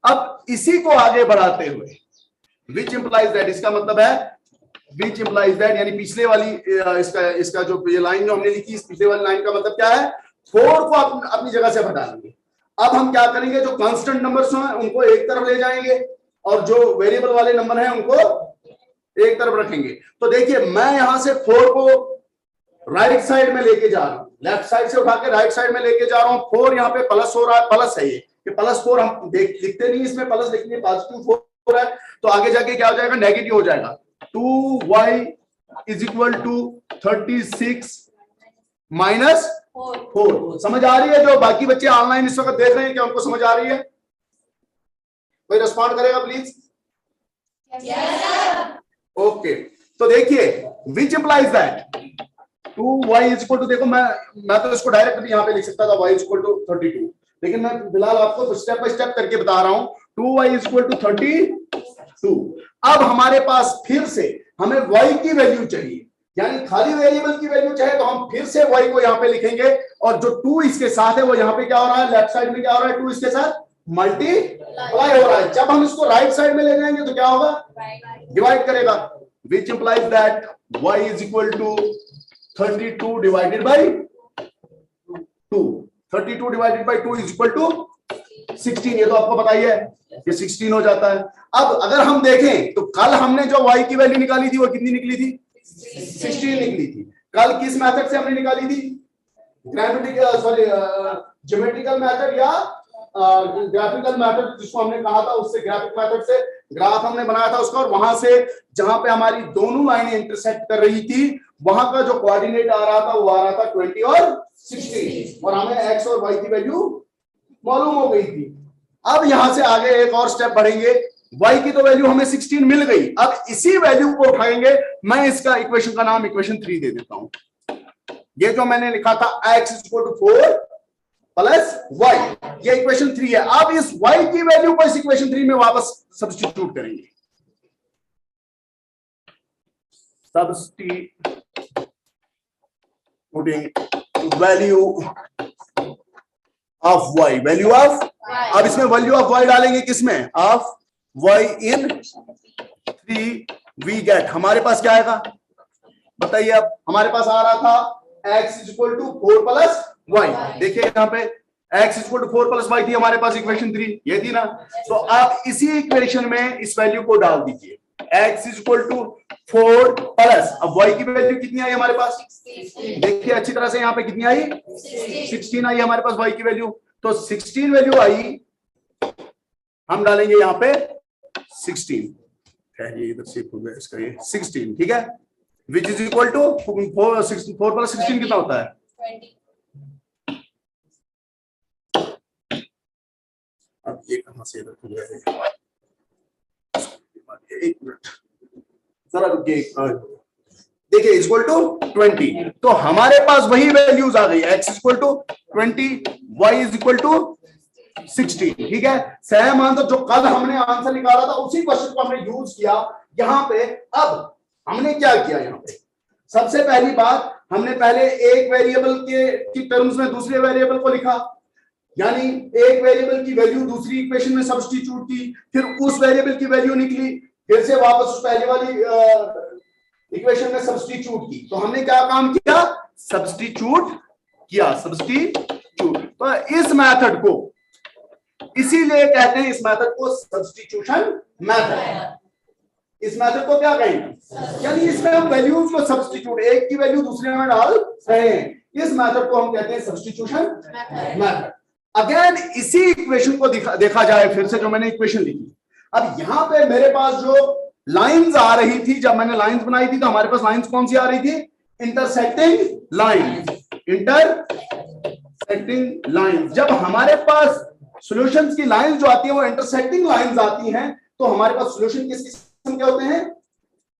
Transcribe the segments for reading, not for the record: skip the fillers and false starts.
अब इसी को आगे बढ़ाते हुए विच इंप्लाइज दैट, इसका मतलब है विच इंप्लाइज दैट, यानी पिछले वाली इसका जो ये लाइन जो हमने लिखी, इस पिछले वाली लाइन का मतलब क्या है, 4 को अपनी जगह से हटा लेंगे। अब हम क्या करेंगे, जो कांस्टेंट नंबर्स हैं उनको एक तरफ ले जाएंगे और जो वेरिएबल वाले नंबर हैं उनको एक तरफ रखेंगे। तो देखिए मैं यहां से 4 को राइट साइड में लेके जा रहा हूं, लेफ्ट साइड से उठा के राइट साइड में लेके जा रहा हूं। 4 यहाँ पे प्लस हो रहा है, प्लस है ये +4 हम लिखते नहीं, इसमें प्लस लिखेंगे, पॉजिटिव 4 है तो आगे जाके क्या हो जाएगा, नेगेटिव हो जाएगा। 2y = 36 - 4। समझ आ रही है? जो बाकी बच्चे ऑनलाइन इस वक्त देख रहे हैं, क्या उनको समझ आ रही है? कोई रिस्पॉन्ड करेगा प्लीज? ओके, तो देखिए विच इंप्लाइज दैट 2y = देखो मैं तो इसको डायरेक्ट भी यहां पे लिख सकता था, y = 32, लेकिन मैं फिलहाल आपको स्टेप बाय स्टेप करके बता रहा हूं। 2y = 32। अब हमारे पास फिर से हमें y की वैल्यू चाहिए, यानी खाली वेरिएबल की वैल्यू चाहे तो हम फिर से y को यहां पे लिखेंगे, और जो 2 इसके साथ है वो यहां पे क्या हो रहा है, लेफ्ट साइड में क्या हो रहा है, 2 इसके साथ मल्टीप्लाई हो रहा है। जब हम इसको राइट साइड में ले जाएंगे तो क्या होगा, डिवाइड करेगा। विच implies that y = 32 divided by 2। 32 divided by 2 = 16। ये तो आपको पता ही है, ये 16 हो जाता है। अब अगर हम देखें तो कल हमने जो y की वैल्यू निकाली थी वो कितनी निकली थी, 16 निकली थी। कल किस मेथड से हमने निकाली थी, ज्योमेट्रिकल मेथड या ग्राफिकल मेथड, जिसको हमने कहा था उससे, ग्राफिक मेथड से ग्राफ हमने बनाया था उसका, और वहां से जहां पे हमारी दोनों लाइनें इंटरसेक्ट कर रही थी वहां का जो कोऑर्डिनेट आ रहा था वो आ रहा था 20 और 16, और हमें x और y की वैल्यू मालूम हो गई थी। अब यहां से आगे एक और स्टेप बढ़ेंगे, y की तो वैल्यू हमें 16 मिल गई। अब इसी वैल्यू को उठाएंगे, मैं इसका इक्वेशन का नाम इक्वेशन 3 दे देता हूं। ये जो मैंने लिखा था x = 4 + y, ये इक्वेशन 3 है। अब इस y की वैल्यू को इस इक्वेशन 3 में वापस सब्स्टिट्यूट करेंगे। Substituting value of y, value of, अब इसमें वैल्यू ऑफ y डालेंगे, किसमें, of y in 3, we get, हमारे पास क्या आएगा बताइए। अब हमारे पास आ रहा था x = 4 + y, देखिए यहाँ पे x = 4 + y थी हमारे पास, इक्वेशन 3 ये थी ना। तो आप इसी इक्वेशन में इस वैल्यू को डाल दीजिए, x = 4 प्लस, अब y की वैल्यू कितनी आई हमारे पास, देखिए अच्छी तरह से यहाँ पे कितनी आई, 16 आई हमारे पास y की वैल्यू। तो 16 वैल्यू आई, हम डालेंगे यहाँ पे 16, ये इधर से हो गया इसका, ये 16, ठीक है, विच इज इक्वल टू 4 + 16 कितना होता है, 20। अब ये कहां से इधर हो गया, एक मिनट जरा रुकिए, देखिए इक्वल टू 20, तो हमारे पास वही वैल्यूज आ गई, x = 20, y = 16, ठीक है। सेम आंसर जो कल हमने आंसर निकाला था उसी क्वेश्चन को हमने यूज किया यहां पे। अब हमने क्या किया, यहां पे सबसे पहली बात, हमने पहले एक वेरिएबल की टर्म्स में दूसरे वेरिएबल को लिखा, यानी एक वेरिएबल की वैल्यू दूसरी इक्वेशन में सब्स्टिट्यूट की, फिर उस वेरिएबल की वैल्यू निकली, फिर से वापस उस पहले वाली इक्वेशन में सब्स्टिट्यूट की। तो हमने क्या काम किया, सब्स्टिट्यूट किया, सब्स्टिट्यूट। तो इस मेथड को इसीलिए कहते हैं, इस मेथड को सब्स्टिट्यूशन मेथड। इस मेथड को क्या कहेंगे, यानी इसमें हम वैल्यूज को सब्स्टिट्यूट, एक की वैल्यू दूसरे में डाल रहे हैं, इस मेथड को हम कहते हैं सब्स्टिट्यूशन मेथड। अगेन इसी इक्वेशन को देखा जाए फिर से, जो मैंने इक्वेशन लिखी, अब यहां पे मेरे पास जो लाइंस आ रही थी, जब मैंने लाइंस बनाई थी तो हमारे पास लाइंस कौन सी आ रही थी, इंटरसेक्टिंग लाइन, इंटरसेक्टिंग लाइन। जब हमारे पास सॉल्यूशंस की लाइंस जो आती है वो इंटरसेक्टिंग लाइंस आती हैं, तो हमारे पास सॉल्यूशन किस किस्म के होते हैं,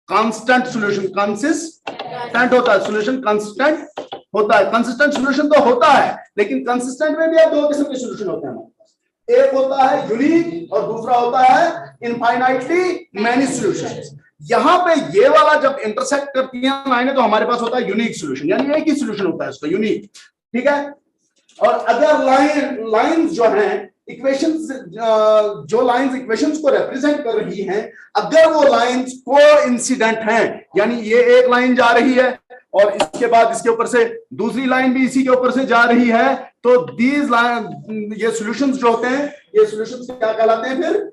कांस्टेंट सॉल्यूशन, कंसिस्टेंट होता है, सॉल्यूशन कांस्टेंट होता है। कंसिस्टेंट सॉल्यूशन तो होता है, लेकिन कंसिस्टेंट में भी दो किस्म के सॉल्यूशन होते हैं हमारे पास, एक होता है यूनिक और दूसरा होता है इनफाइनाइटली मैनी सॉल्यूशंस। यहां पे ये वाला जब इंटरसेक्ट करती है लाइनें तो हमारे पास होता है यूनिक सॉल्यूशन, यानी एक ही सॉल्यूशन होता है इसका, यूनिक, ठीक है। और अगर लाइंस जो हैं इक्वेशंस जो लाइंस इक्वेशंस को रिप्रेजेंट कर रही हैं, अगर वो लाइंस कोइंसिडेंट हैं, यानी ये एक लाइन जा रही है और इसके बाद इसके ऊपर से दूसरी लाइन भी इसी के ऊपर से जा रही है, तो दीज लाइन, ये सॉल्यूशंस जो होते हैं, ये सॉल्यूशंस क्या कहलाते हैं? फिर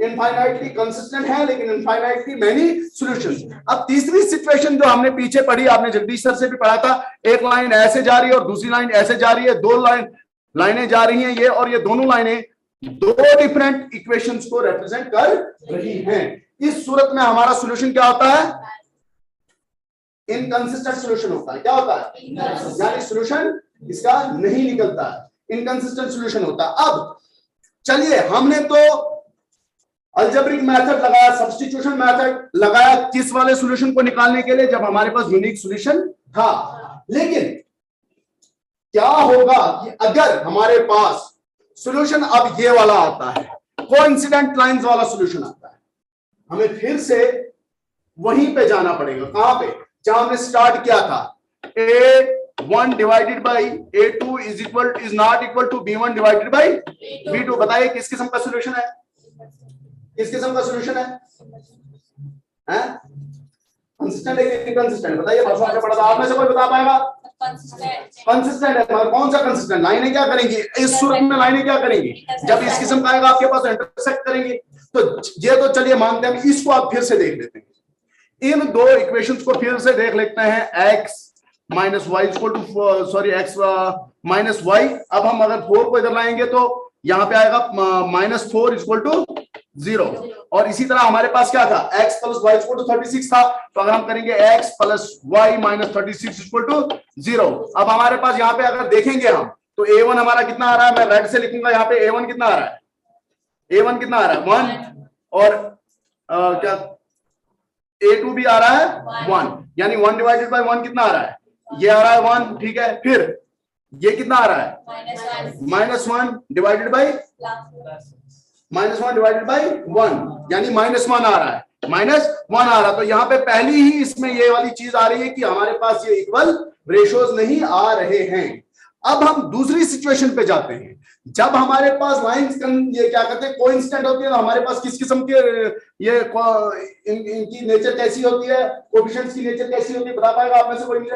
इनफाइनाइटली कंसिस्टेंट है लेकिन इनफाइनाइटली मेनी सॉल्यूशंस। अब तीसरी सिचुएशन जो हमने पीछे पढ़ी, आपने जगदीश सर से भी पढ़ा था, एक लाइन ऐसे जा रही है और दूसरी लाइन ऐसे जा रही है, दो लाइनें जा रही हैं ये, और ये दोनों लाइनें दो डिफरेंट इक्वेशंस को रिप्रेजेंट कर रही हैं। इस सूरत में हमारा सॉल्यूशन क्या होता है? इनकंसिस्टेंट सॉल्यूशन होता है। क्या होता है? यानी सॉल्यूशन इसका नहीं निकलता है, इनकंसिस्टेंट सॉल्यूशन होता है। अब चलिए, हमने तो अलजेब्रिक मेथड लगाया, सब्स्टिट्यूशन मेथड लगाया, किस वाले सॉल्यूशन को निकालने के लिए? जब हमारे पास यूनिक सॉल्यूशन था। लेकिन क्या होगा कि अगर हमारे पास सॉल्यूशन अब ये वाला आता है, कोइंसिडेंट लाइंस वाला सॉल्यूशन आता है, हमें फिर से वहीं पे जाना पड़ेगा। कहां पे? जहां हमने स्टार्ट किया था, A1 divided by A2 is not equal to B1 divided by B2। बताइए किस किस्म का सॉल्यूशन है? किस किस्म का सॉल्यूशन है? कंसिस्टेंट है कि इनकंसिस्टेंट? बताइए, परसों आपने पढ़ा था, आप में से कोई बता पाएगा? कंसिस्टेंट है। मगर कौन सा कंसिस्टेंट? लाइनें क्या करेंगी इस सूरत में? लाइनें क्या करेंगी जब इस किस्म का आएगा आपके पास? इंटरसेक्ट करेंगी। तो ये तो चलिए मानते हैं, इसको आप फिर से देख लेते हैं। इन दो इक्वेशंस को फिर से देख लेते हैं। x minus y equal to, sorry, x minus y. अब हम अगर 4 को इधर लाएंगे तो यहां पे आएगा -4 इक्वल टू 0। और इसी तरह हमारे पास क्या था? x plus y equal to 36 था। तो अगर हम करेंगे x plus y minus 36 equal to 0। अब हमारे पास यहाँ पे अगर देखेंगे हम, तो a1 हमारा कितना आ रहा है? मैं रेड से लिखूंगा यहाँ पे। a1 कितना आ रहा है? a1 कितना आ रहा है? 1। और क्या a2 भी आ रहा है 1, यानी 1 डिवाइडेड बाय 1 कितना आ रहा है? ये आ रहा है 1। ठीक है, फिर ये कितना आ रहा है? -1 डिवाइडेड बाय -1 डिवाइडेड बाय 1, यानी -1 आ रहा है, -1 आ रहा। तो यहाँ पे पहली ही इसमें ये वाली चीज आ रही है कि हमारे पास ये इक्वल रेशोज नहीं आ रहे हैं। अब हम दूसरी सिचुएशन पे जाते हैं। जब हमारे पास लाइंस ये क्या कहते हैं, कोइंसिडेंट होती है, तो हमारे पास किस किस्म के ये इनकी नेचर कैसी होती है? कोएफिशिएंट्स की नेचर कैसी होती है? बता पाएगा आप में से कोई? मुझे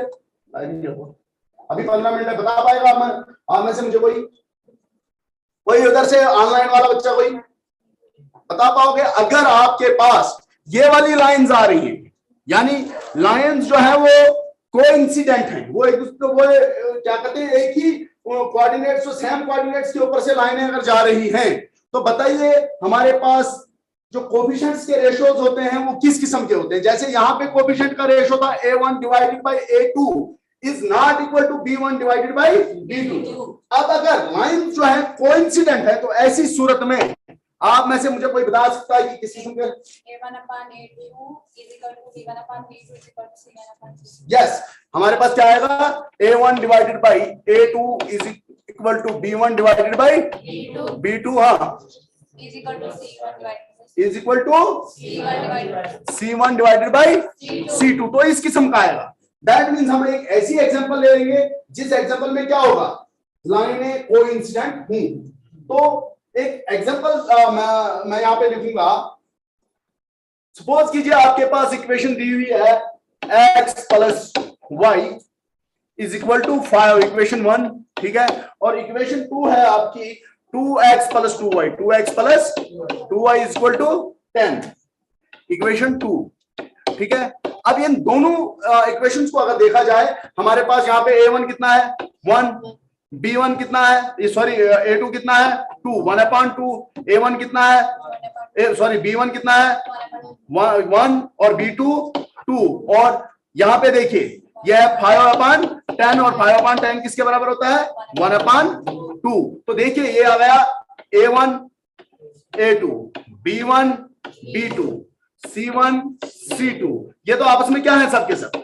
अभी 15 मिनट में बता पाएगा आप में से मुझे कोई उधर से ऑनलाइन वाला बच्चा कोई बता पाओगे? अगर आपके पास ये वाली लाइंस आ रही हैं, यानी लाइंस जो है वो कोइंसिडेंट हैं, वो एक दूसरे को, वो क्या कहते हैं, एक ही कोऑर्डिनेट्स, तो सेम कोऑर्डिनेट्स के ऊपर से लाइनें अगर जा रही हैं, तो बताइए हमारे पास जो कोएफिशिएंट्स के रेशोज होते हैं वो किस किस्म के होते हैं? जैसे यहाँ पे कोएफिशिएंट का रेशो था A1 divided by A2 is not equal to B1 divided by B2। अब अगर लाइन जो है कोइंसिडेंट है, तो ऐसी सूरत में आप में से मुझे कोई बता सकता है कि किस किस्म के? यस, हमारे पास क्या आएगा? A1 divided by A2 is equal to B1 divided by B2। हाँ, is equal to C1 divided by C2। तो इस किस्म का आएगा। दैट मीन्स हम एक ऐसी एग्जांपल ले लेंगे जिस एग्जांपल में क्या होगा? लाइनें कोइंसिडेंट हुई। तो एक एग्जांपल मैं यहां पे लिखूंगा। सपोज कीजिए आपके पास इक्वेशन दी हुई है x plus y is equal to 5, equation 1। ठीक है, और इक्वेशन 2 है आपकी 2x plus 2y, 2x plus 2y is equal to 10, equation 2। ठीक है, अब इन दोनों इक्वेशंस को अगर देखा जाए, हमारे पास यहाँ पे A1 कितना है? 1, B1 कितना है? सॉरी, A2 कितना है? 2, 1/2। A1 कितना है? सॉरी, B1 कितना है? 1 और B2 2। और यहाँ पे देखिए यह है 5/10, और 5/10 किसके बराबर होता है? 1/2। तो देखिए ये आ गया A1 A2, B1 B2, C1 C2। ये तो आपस में क्या है? सबके सब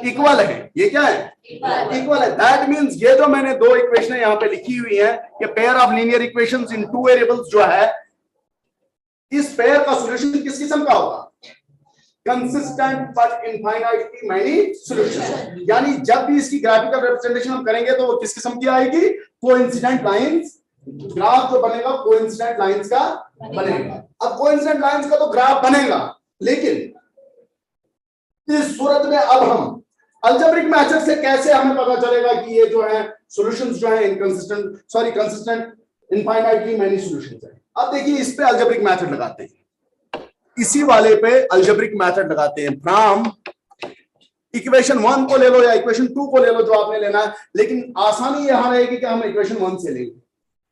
इक्वल है। ये क्या है? इक्वल है। दैट मींस ये जो मैंने दो इक्वेशन यहाँ पे लिखी हुई है, ये pair of linear equations in 2 variables जो है, इस पेयर का सॉल्यूशन किस किस्म का होगा? Consistent but infinitely many solution. यानी जब भी इसकी ग्राफिकल रिप्रेजेंटेशन हम करेंगे तो वो किस किस्म की आएगी? कोइंसिडेंट लाइंस ग्राफ जो बनेगा कोइंसिडेंट लाइंस का बनेगा। अब कोइंसिडेंट लाइंस का तो ग्राफ बनेगा, लेकिन इस सूरत में अब हम अलजेब्रिक मेथड से कैसे हमें पता चलेगा कि ये जो है सॉल्यूशंस जो है inconsistent, sorry consistent infinitely many solutions है। अब देखिए इस पे अलजेब्रिक मेथड लगाते हैं, इसी वाले पे अलजेब्रिक मेथड लगाते हैं। फ्रॉम इक्वेशन 1 को ले लो या इक्वेशन 2 को ले लो, जो आपने लेना है, लेकिन आसानी यहां रहेगी कि हम इक्वेशन 1 से लेंगे।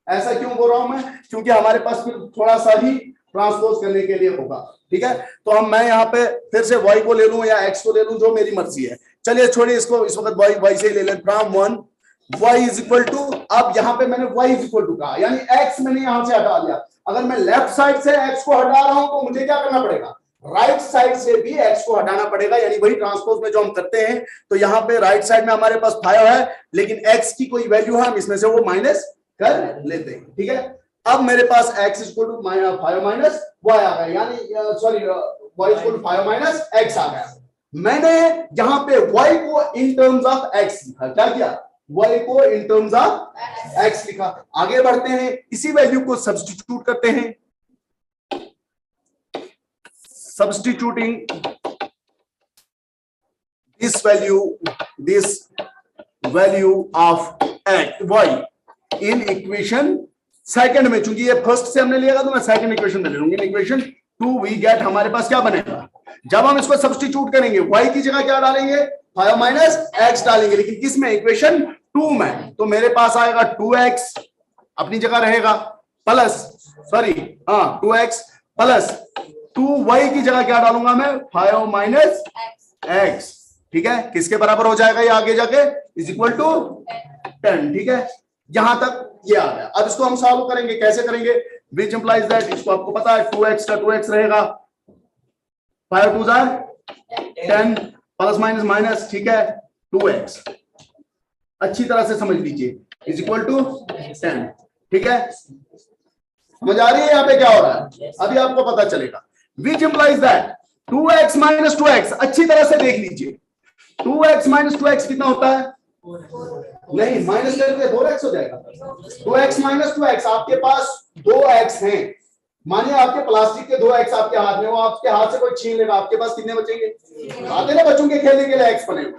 ऐसा क्यों बोल रहा हूं मैं, क्योंकि हमारे पास फिर थोड़ा सा ही ट्रांसपोज करने के लिए होगा। ठीक है, तो हम मैं यहाँ पे फिर से y को ले लूं या x को ले लूं, जो मेरी मर्जी है। चलिए छोड़िए इसको, इस वक्त y से ही ले लें। From 1 y is equal to, अब यहाँ पे मैंने y इज इक्वल टू कहा, यानी x मैंने यहां से हटा दिया। अगर मैं लेफ्ट साइड से x को हटा रहा हूं तो मुझे क्या करना पड़ेगा, राइट साइड से भी x को हटाना पड़ेगा, यानी वही ट्रांसपोज में जो हम करते हैं। तो यहाँ पे राइट साइड में हमारे पास 5 है, लेकिन x की कोई वैल्यू है, हम इसमें से वो माइनस कर लेते हैं। ठीक है, अब मेरे पास x equal to 5 minus y आ गया, यानी sorry y equal to 5 minus x आ गया। मैंने यहां पे y को इन टर्म्स ऑफ x लिखा। क्या किया, y को इन टर्म्स ऑफ x लिखा। आगे बढ़ते हैं, इसी वैल्यू को सब्स्टिट्यूट करते हैं। Substituting this value of y in equation second में, चूंकि ये फर्स्ट से हमने लिया था तो मैं सेकंड इक्वेशन में ले लूंगी। इक्वेशन 2 वी गेट, हमारे पास क्या बनेगा, जब हम इसको सब्स्टिट्यूट करेंगे y की जगह क्या डालेंगे, 5 माइनस x डालेंगे, लेकिन किस में, इक्वेशन 2 में। तो मेरे पास आएगा 2x अपनी जगह रहेगा, plus sorry 2x plus 2y की जगह क्या डालूंगा मैं, 5 माइनस x। ठीक है, किसके बराबर हो जाएगा ये आगे जाके, इज इक्वल टू 10। ठीक है, यहां तक ये आ गया। अब इसको हम सॉल्व करेंगे, कैसे करेंगे, विच इंप्लाइज दैट, इसको आपको पता है 2x का 2x रहेगा, 5 2 10 प्लस माइनस माइनस, ठीक है 2x, अच्छी तरह से समझ लीजिए, इज इक्वल टू 10। ठीक है, समझ आ रही है यहाँ पे क्या हो रहा है, अभी आपको पता चलेगा। विच implies that 2x minus 2x, अच्छी तरह से देख लीजिए, 2x माइनस 2x कितना होता है, नहीं माइनस करके 2x हो जाएगा। 2x माइनस 2x, आपके पास 2x हैं, मानिए आपके प्लास्टिक के 2x आपके हाथ में, वो आपके हाथ से कोई छीन लेगा, आपके पास कितने बचेंगे, आते ना बच्चों के खेलने के लिए x बने हुए,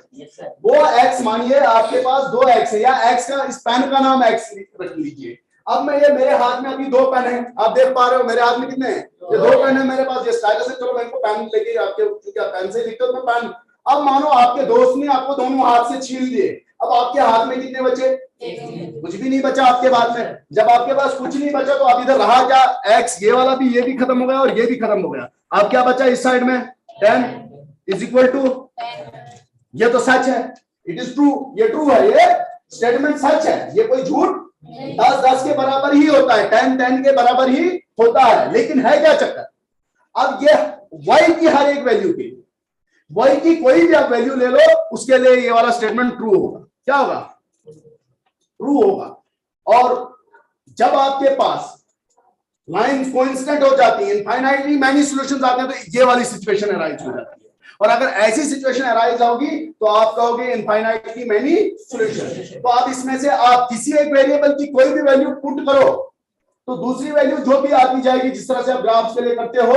वो x मानिए आपके पास 2x है, या x का इस पेन का नाम x रख लीजिए। अब मैं ये मेरे हाथ में अभी 2 पेन है, आप देख पा रहे हो मेरे हाथ में कितने हैं, ये 2 पेन है मेरे पास, ये स्टाइलस है, चलो मैं इनको पेन लेके आपके, क्योंकि आप पेन से लिखते हो तो मैं पेन। अब मानो आपके दोस्त ने आपको दोनों हाथ से छीन लिए, अब आपके हाथ में कितने बचे, कुछ भी नहीं बचा आपके हाथ में। जब आपके पास कुछ नहीं बचा तो अब इधर रहा क्या, x, ये वाला भी, ये भी खत्म हो गया और ये भी खत्म हो गया। अब क्या बचा इस साइड में, 10 इज इक्वल टू, ये तो सच है, इट इज ट्रू, ये ट्रू है, ये स्टेटमेंट सच है, ये कोई झूठ 10 10 के बराबर ही होता है, 10 10 के बराबर ही होता है। लेकिन है क्या चक्कर, अब ये y की हर एक वैल्यू के, y की कोई भी आप वैल्यू ले लो, उसके लिए ये वाला स्टेटमेंट ट्रू होगा। क्या होगा, ट्रू होगा। और जब आपके पास लाइंस कोइंसिडेंट हो जाती है, इनफाइनाइटली मैनी सॉल्यूशंस आते हैं, तो ये वाली सिचुएशन अराइज हो जाती है। और अगर ऐसी सिचुएशन अराइज होगी तो आप कहोगे इनफाइनाइटली मैनी सॉल्यूशन। तो आप इसमें से आप किसी एक वेरिएबल की कोई भी वैल्यू पुट करो तो दूसरी वैल्यू जो भी आती जाएगी, जिस तरह से आप ग्राफ्स के लिए करते हो,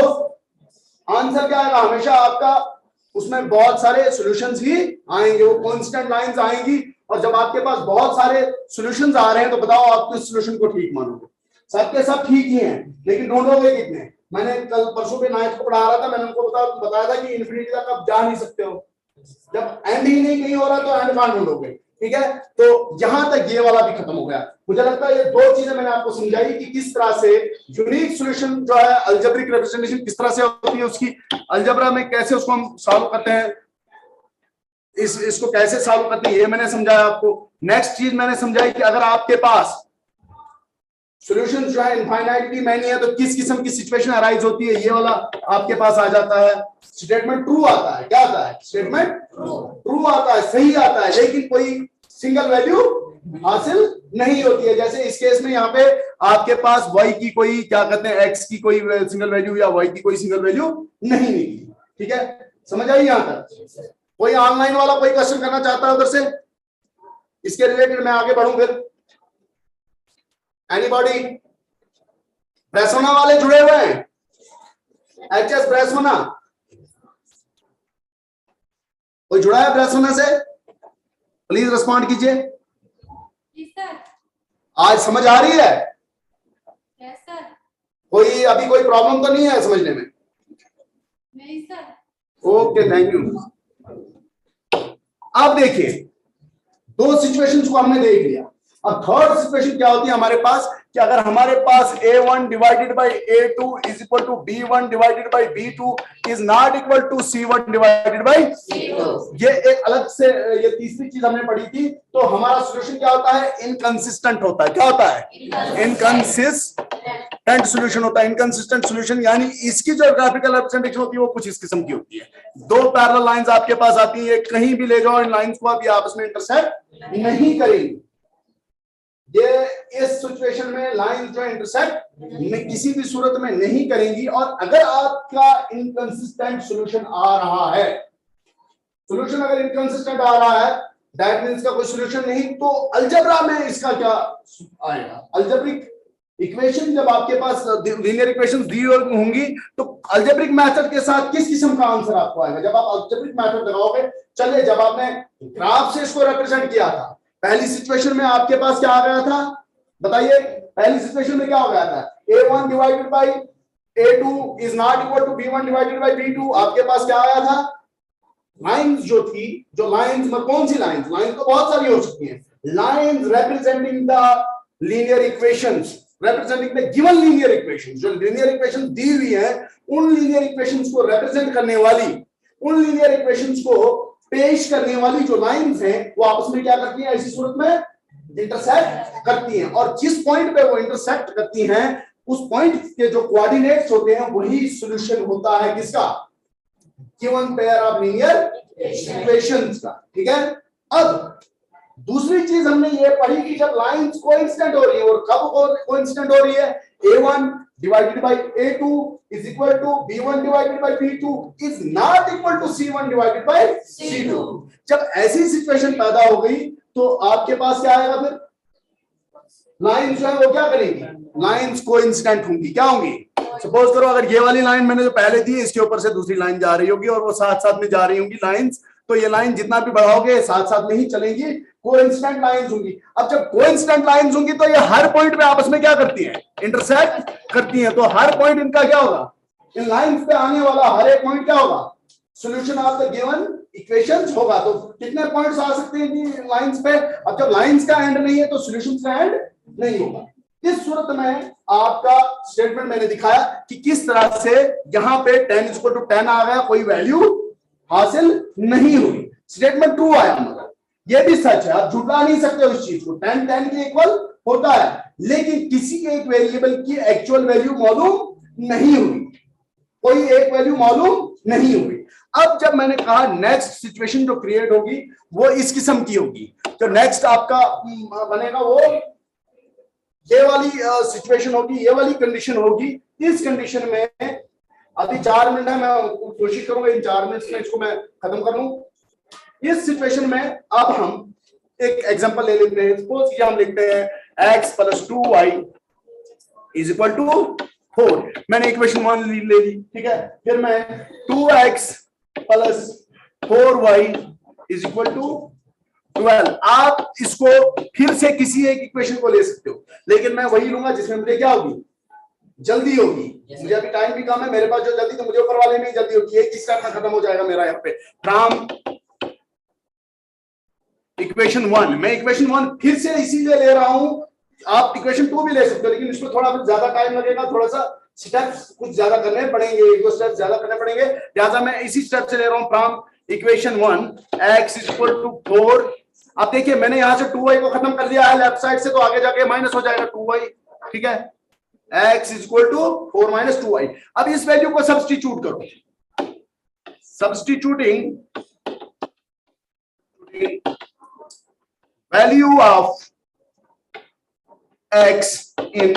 आंसर क्या आएगा, हमेशा आपका उसमें बहुत सारे सॉल्यूशंस ही आएंगे, वो कांस्टेंट लाइंस आएंगी। और जब आपके पास बहुत सारे सॉल्यूशंस आ रहे हैं तो बताओ आप किस सॉल्यूशन को ठीक मानोगे, सबके सब ठीक ही हैं, लेकिन ढूंढोगे कितने। मैंने कल परसों पे नाइट को पढ़ा रहा था, मैंने उनको बताया था कि इन्फिनिटी तक आप जा नहीं सकते हो, जब एंड ही नहीं कहीं हो रहा तो एंड कहां ढूंढोगे। ठीक है, तो यहां तक ये वाला भी खत्म हो गया। मुझे लगता है ये 2 चीजें मैंने आपको समझाई कि किस तरह से यूनिक सॉल्यूशन जो है, अलजेब्रिक रिप्रेजेंटेशन किस तरह से होती है, उसकी अलजेब्रा में कैसे उसको हम सॉल्व करते हैं, इसको कैसे सॉल्व करते हैं, ये मैंने समझाया आपको। नेक्स्ट चीज मैंने समझाई कि अगर आपके पास सॉल्यूशन जो है इनफाइनाइटली मैनी है तो किस किस्म की सिचुएशन अराइज होती है, ये वाला आपके पास आ जाता है। स्टेटमेंट ट्रू आता है, क्या आता है, स्टेटमेंट ट्रू आता है, सही आता है, लेकिन कोई सिंगल वैल्यू हासिल नहीं होती है। जैसे इस केस में यहाँ पे आपके पास y की कोई, क्या कहते हैं, x की कोई सिंगल वैल्यू या y की कोई सिंगल वैल्यू नहीं निकली। ठीक है, समझ आई यहां तक। कोई ऑनलाइन वाला कोई क्वेश्चन करना चाहता है उधर से, इसके रिलेटेड मैं आगे बढ़ूं फिर। एनीबॉडी? ब्रेसोना वाले जुड़े हुए हैं? HS ब्रेसोना कोई जुड़ा है ब्रेसोना से? प्लीज रिस्पॉन्ड कीजिए। आज समझ आ रही है? Yes sir. कोई अभी कोई प्रॉब्लम तो नहीं है समझने में? नहीं सर। Okay, thank you. अब देखिए, दो सिचुएशंस को हमने देख लिया। अब थर्ड सिचुएशन क्या होती है हमारे पास कि अगर हमारे पास A1 divided by A2 is equal to B1 divided by B2 is not equal to C1 divided by C2। ये एक अलग से ये तीसरी चीज हमने पढ़ी थी। तो हमारा सॉल्यूशन क्या होता है? इनकंसिस्टेंट होता है। क्या होता है? इनकंसिस्टेंट सॉल्यूशन होता है। इनकंसिस्टेंट सॉल्यूशन यानी इसकी जो ग्राफिकल रिप्रेजेंटेशन होती है वो कुछ इस किस्म की होती है। दो पैरेलल लाइंस आपके पास आती है, कहीं भी ले जाओ इन लाइंस को, अभी आपस में इंटरसेक्ट नहीं करेंगी। ये इस सिचुएशन में लाइन जो इंटरसेक्ट में किसी भी सूरत में नहीं करेंगी। और अगर आपका इनकंसिस्टेंट सॉल्यूशन आ रहा है, सॉल्यूशन अगर इनकंसिस्टेंट आ रहा है, दैट मींस का कोई सॉल्यूशन नहीं, तो अलजेब्रा में इसका क्या आएगा? अलजेब्रिक इक्वेशन जब आपके पास लीनियर इक्वेशंस दी होंगी तो अलजेब्रिक मेथड के साथ किस किस्म का आंसर आपको आएगा जब आप अलजेब्रिक मेथड लगाओगे? चलिए, जब आपने ग्राफ से इसको रिप्रेजेंट किया था, पहली सिचुएशन में आपके पास क्या आ गया था? बताइए, पहली सिचुएशन में क्या हो गया था? A1 divided by A2 is not equal to B1 divided by B2। आपके पास क्या आया था? लाइंस जो थी, जो लाइंस में कौन सी लाइंस? लाइंस तो बहुत सारी हो सकती हैं। Lines representing the linear equations, representing the given linear equations. जो लीनियर इक्वेशंस दी हुई है, उन लीनियर इक्वेशंस को रिप्रेजेंट करने वाली, उन लीनियर इक्वेशंस को पेश करने वाली जो लाइंस हैं, वो आपस में क्या करती हैं? ऐसी सूरत में इंटरसेक्ट करती हैं। और जिस पॉइंट पे वो इंटरसेक्ट करती हैं, उस पॉइंट के जो कोऑर्डिनेट्स होते हैं वही सॉल्यूशन होता है किसका? Given pair of linear equations का। ठीक है। अब दूसरी चीज हमने ये पढ़ी कि जब लाइंस कोइंसिडेंट हो रही है, और कब कोइंसिडेंट हो रही है? A1 divided by A2 is equal to B1 divided by B2 is not equal to C1 divided by C2। जब ऐसी सिचुएशन पैदा हो गई तो आपके पास क्या आएगा? फिर लाइंस जो है वो क्या करेंगी? लाइंस कोइंसिडेंट होंगी। क्या होंगी? सपोज करो अगर ये वाली लाइन मैंने जो पहले दी, इसके ऊपर से दूसरी लाइन जा रही होगी और वो साथ साथ में जा रही होंगी लाइंस, तो ये लाइन जितना भी बढ़ाओगे साथ साथ में ही चलेंगी, कोइंसिडेंट लाइंस होंगी। अब जब कोइंसिडेंट लाइंस होंगी तो ये हर पॉइंट पे आपस में क्या करती हैं? इंटरसेक्ट करती हैं। तो हर पॉइंट इनका क्या होगा? इन लाइंस पे आने वाला हर एक पॉइंट क्या होगा? Solution of the given equations होगा। तो कितने पॉइंट्स आ सकते हैं लाइंस पे? अब जब लाइंस का एंड नहीं है तो सॉल्यूशन का एंड नहीं होगा। इस सूरत में आपका स्टेटमेंट मैंने दिखाया कि किस तरह से यहां पे 10 इक्वल टू 10 आ गया, कोई वैल्यू हासिल नहीं हुई, स्टेटमेंट ट्रू आया। मगर ये भी सच है, आप झुटला नहीं सकते उस चीज को। 10 10 के इक्वल होता है, लेकिन किसी एक वेरिएबल की एक्चुअल वैल्यू मालूम नहीं हुई, कोई एक वैल्यू मालूम नहीं हुई। अब जब मैंने कहा नेक्स्ट सिचुएशन जो क्रिएट होगी वो इस किस्म की होगी, जो नेक्स्ट आपका बनेगा वो ये वाली सिचुएशन होगी, ये वाली कंडीशन होगी। इस कंडीशन में अभी 4 मिनट है, मैं कोशिश करूंगा इन 4 मिनट में इसको मैं खत्म कर लूं। इस सिचुएशन में अब हम एक एग्जांपल ले लेते हैं। सपोज कि हम लिखते हैं x + 2y = 4। मैंने इक्वेशन 1 ले ली, ठीक है। फिर मैं 2x + 4y = 12। आप इसको फिर से किसी एक इक्वेशन को ले सकते हो, लेकिन मैं वही लूंगा जिसमें मुझे क्या होगी? जल्दी होगी। मुझे अभी टाइम भी कम है मेरे पास, जो जल्दी तो मुझे ऊपर वाले में ही जल्दी होगी। एक स्टेप में खत्म हो जाएगा मेरा यहाँ पे। फ्रॉम इक्वेशन 1, मैं इक्वेशन 1 फिर से इसीलिए ले रहा हूं। आप इक्वेशन 2 भी ले सकते हो, लेकिन इसमें थोड़ा ज्यादा टाइम लगेगा, थोड़ा सा स्टेप्स कुछ ज्यादा करने पड़ेंगे, 1-2 स्टेप ज्यादा करने पड़ेंगे। लिहाजा मैं इसी स्टेप से ले रहा हूं। From equation 1 x = 4। अब देखिए मैंने यहां से 2y को खत्म कर दिया है लेफ्ट साइड से, तो आगे जाके माइनस हो जाएगा 2y, ठीक है। x = 4 - 2y। अब इस वैल्यू को सब्स्टिट्यूट करो। Substituting value of x in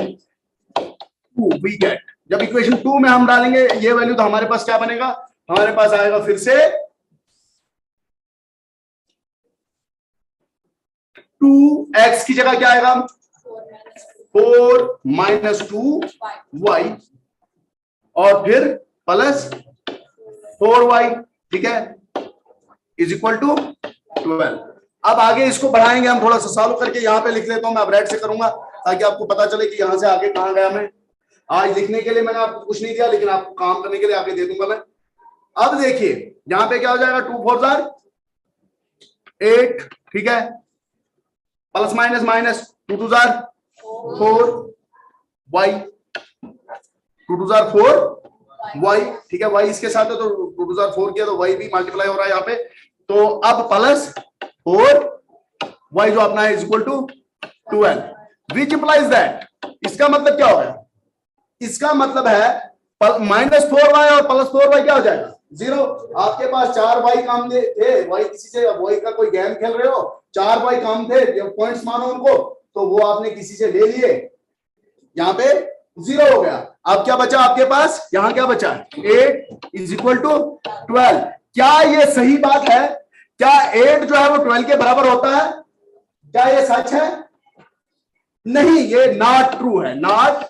2 we get. जब इक्वेशन 2 में हम डालेंगे ये वैल्यू, तो हमारे पास क्या बनेगा? हमारे पास आएगा फिर से 2x की जगह क्या आएगा? 4 माइनस 2y और फिर प्लस 4y, ठीक है, इज इक्वल टू 12। अब आगे इसको बढ़ाएंगे हम, थोड़ा सा सॉल्व करके यहाँ पे लिख लेता हूं, मैं अब रेड से करूंगा ताकि आपको पता चले कि यहां से आगे कहां गया मैं। आज लिखने के लिए मैंने आपको कुछ नहीं दिया, लेकिन आपको काम करने के लिए आगे दे दूंगा मैं। अब देखिए यहां पे क्या हो जाएगा, 2 4 8, ठीक है, plus minus minus 2 2 4 y, 2 2 4 y, ठीक है, y इसके साथ है तो 2 2 4 किया तो y भी मल्टीप्लाई हो रहा है यहाँ पे। तो अब प्लस 4 y जो अपना है is equal to 12, which implies that, इसका मतलब क्या हो गया, इसका मतलब है माइनस 4y और प्लस 4y क्या हो जाएगा, 0। आपके पास 4y काम थे, y किसी से y का कोई गेम खेल रहे हो, 4y काम थे, जब पॉइंट्स मानो उनको तो वो आपने किसी से ले लिए, यहाँ पे 0 हो गया। अब क्या बचा आपके पास, यहां क्या बचा, 8 इज इक्वल टू 12। क्या ये सही बात है, क्या 8 जो है वो 12 के बराबर होता है, क्या ये सच है, नहीं, ये नॉट ट्रू है, नॉट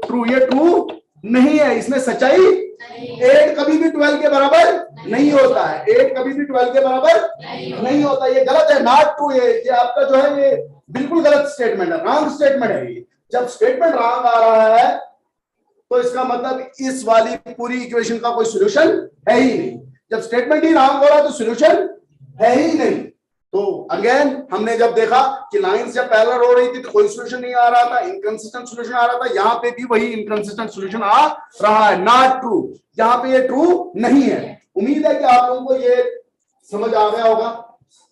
ट्रू, ये ट्रू नहीं है, इसमें सच्चाई 8 कभी भी 12 के बराबर नहीं होता है, 8 कभी भी 12 के बराबर नहीं होता, ये गलत है, नॉट ट्रू। ये आपका जो है ये बिल्कुल गलत स्टेटमेंट है, रॉन्ग स्टेटमेंट है ये। जब स्टेटमेंट रॉन्ग आ रहा है तो इसका मतलब इस वाली पूरी इक्वेशन का कोई सॉल्यूशन है ही नहीं। जब स्टेटमेंट ही रॉन्ग हो रहा है तो सॉल्यूशन है ही नहीं। तो अगेन हमने जब देखा कि लाइंस जब पैरेलल हो रही थी तो कोई सॉल्यूशन नहीं आ रहा था, इनकंसिस्टेंट सॉल्यूशन आ रहा था, यहाँ पे भी वही इनकंसिस्टेंट सॉल्यूशन आ रहा है, नॉट ट्रू, यहाँ पे ये ट्रू नहीं है। उम्मीद है कि आप लोगों को ये समझ आ गया होगा।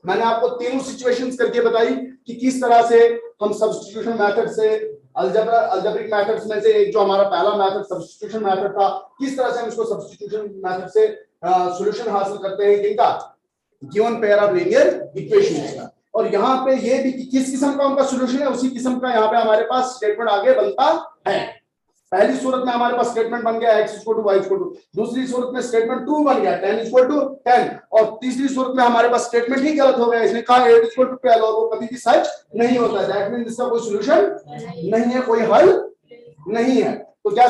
मैंने आपको तीनों सिचुएशंस करके बताई कि किस तरह से हम सब्स्टिट्यूशन मेथड से अल्जेब्रिक मेथड्स में से एक जो हमारा पहला मेथड सब्स्टिट्यूशन मेथड था, किस तरह से हम इसको सब्स्टिट्यूशन मेथड से सॉल्यूशन हासिल करते हैं किनका, given pair of linear equations का। और यहाँ पे ये भी कि किस किस्म का उनका सॉल्यूशन है, उसी किस्म का यहाँ पे हमारे पास स्टेटमेंट आगे बनता है। पहली सूरत में हमारे पास स्टेटमेंट बन गया x = y = 2, दूसरी सूरत में स्टेटमेंट 2 बन गया 10 = 10, और तीसरी सूरत में हमारे पास स्टेटमेंट ही गलत हो गया, इसने कहा 8 = 12 और वो कभी भी सच नहीं होता। दैट मींस इसका कोई सॉल्यूशन नहीं है, कोई हल नहीं है। तो क्या